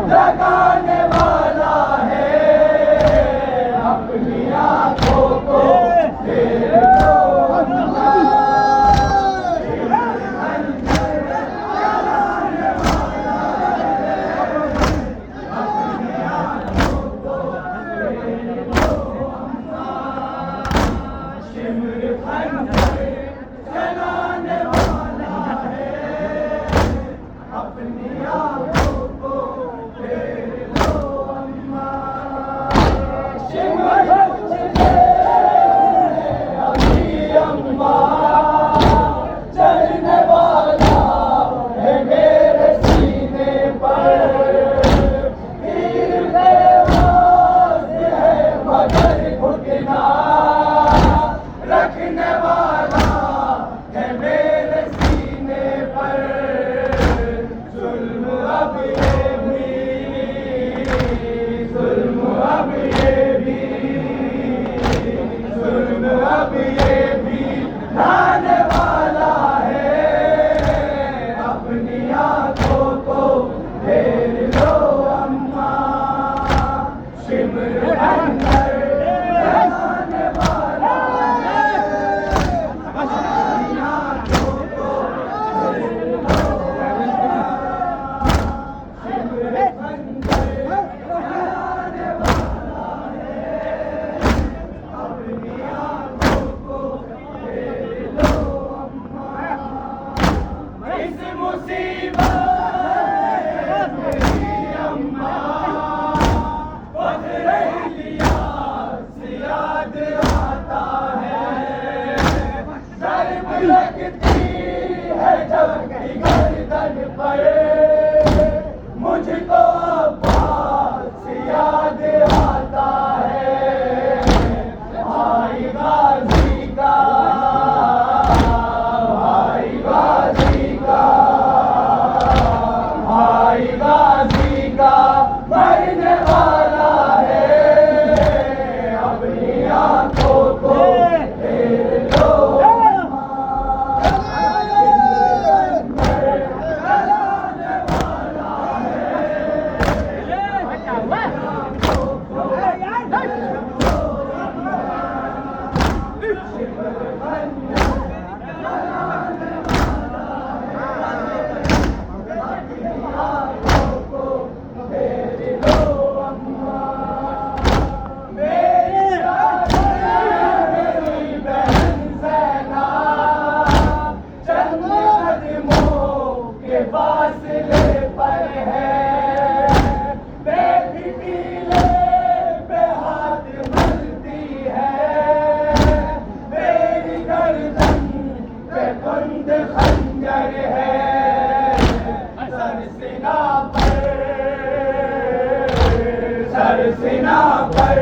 लगाने वाला है अपनी आंखों को तेरे मैदान पर मुझको अब्बास याद आता है। भाई गाजी का, भाई गाजी का, भाई गाजी का मरने वाला है। अपनी आंखों को फेर लो, फासले पर है। बेफिकीले पे हाथ मलती है। मेरी गर्दन पे कुंद खंजर है। सरसिना पर, सरसिना पर,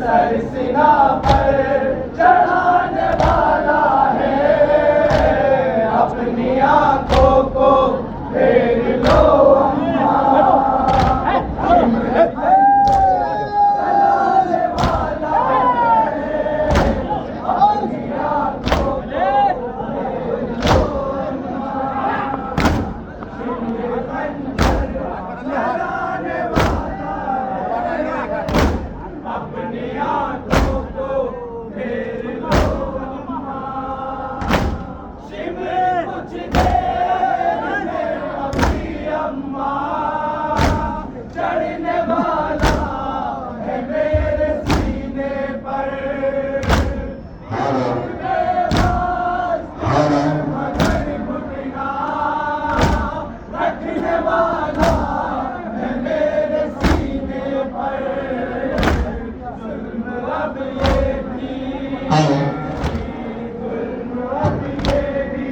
सरसिना पर चढ़ाने वाला है। अपनी आंखों को फेर लो अम्मा, चलाने वाला है। अपनी आंखों को फेर लो अम्मा, चलाने वाला है। अपनी आंखों को फेर लो अम्मा, शिमर कुछ देर में अभी अम्मा चढ़ने वाला है मेरे सीने पर। मगर घुटना रखने वाला है मेरे सीने पर। जुल्म अब ये भी, जुल्म अब ये भी,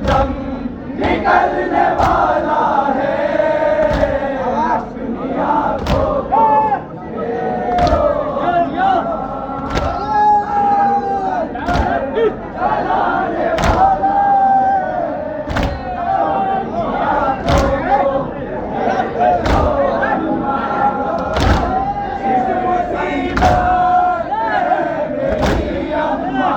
दम निकलने वाला है। अपनी आंखों को चलाने वाला है। इस मुसीबत मेरी अम्मा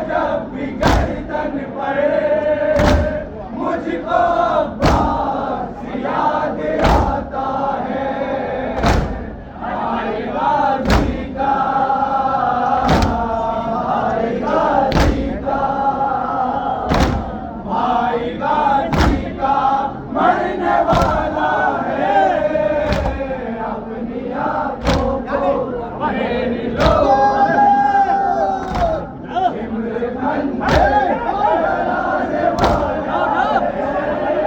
जब भी गर्दन पर मुझको अब्बास याद आता है। भाई गाजी का, भाई गाजी का, भाई गाजी का मरने वाला है। अपनी आंखों को फेर लो, चलाने वाला है।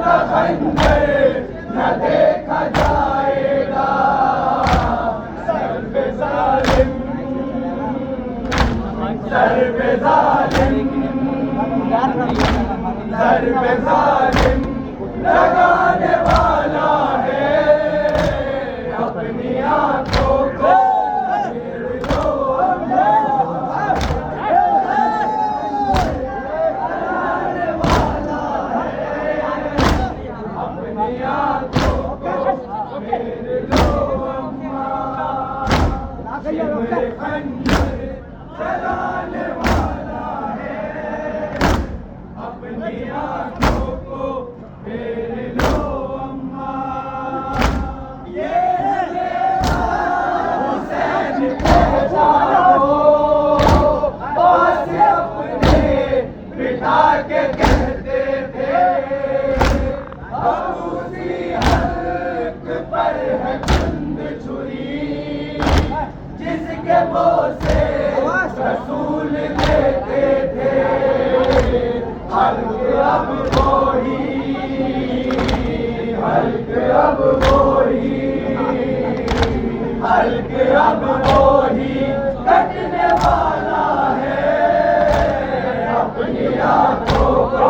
का खंजर न देखा जाएगा, सर पे जालिम, सर पे जालिम, सर पे जालिम लगाने वाला है, अपनी आंखों को चलाने वाला है, अपनी आंखों को फेर लो अम्मा। ये हुसैन पहुंचाओ पास अपने बिठा के कहते थे, अब उसी हल्क पर है कुंद छुरी, जिसके बोसे रसूल देते थे, हल्क अब वही, हल्क अब वही, हल्क अब वही कटने वाला है, अपनी आंखों को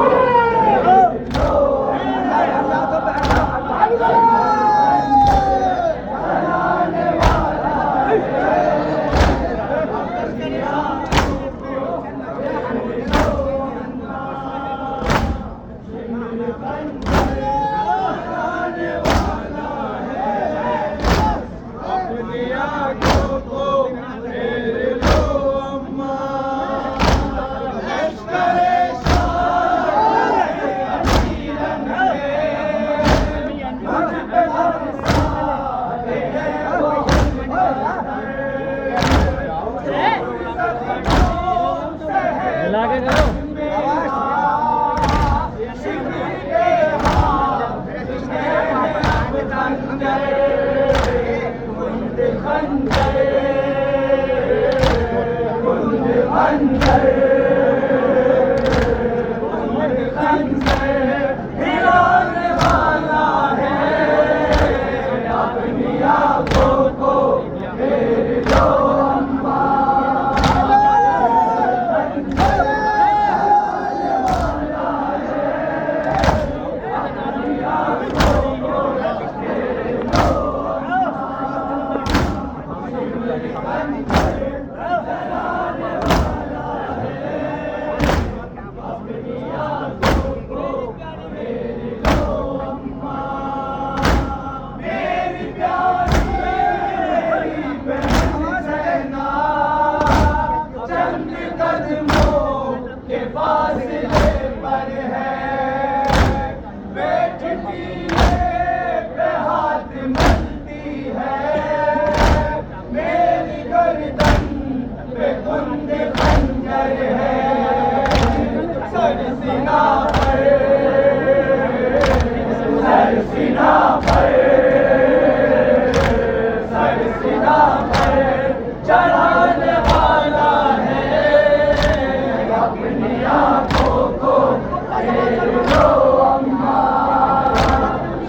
चढ़ाने वाला है, अपनी आंखों को फेर लो अम्मा,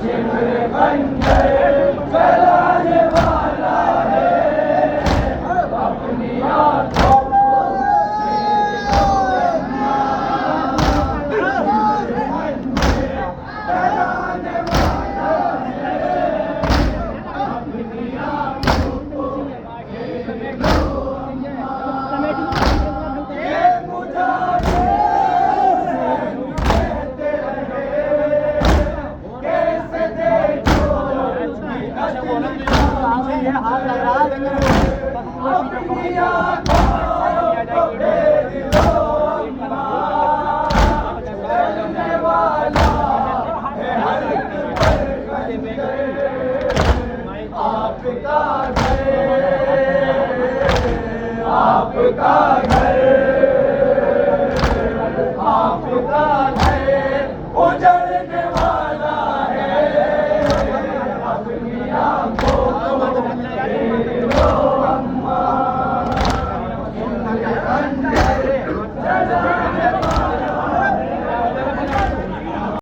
शिमर खंजर चलाने वाला है, अपनी आंखों आपका घर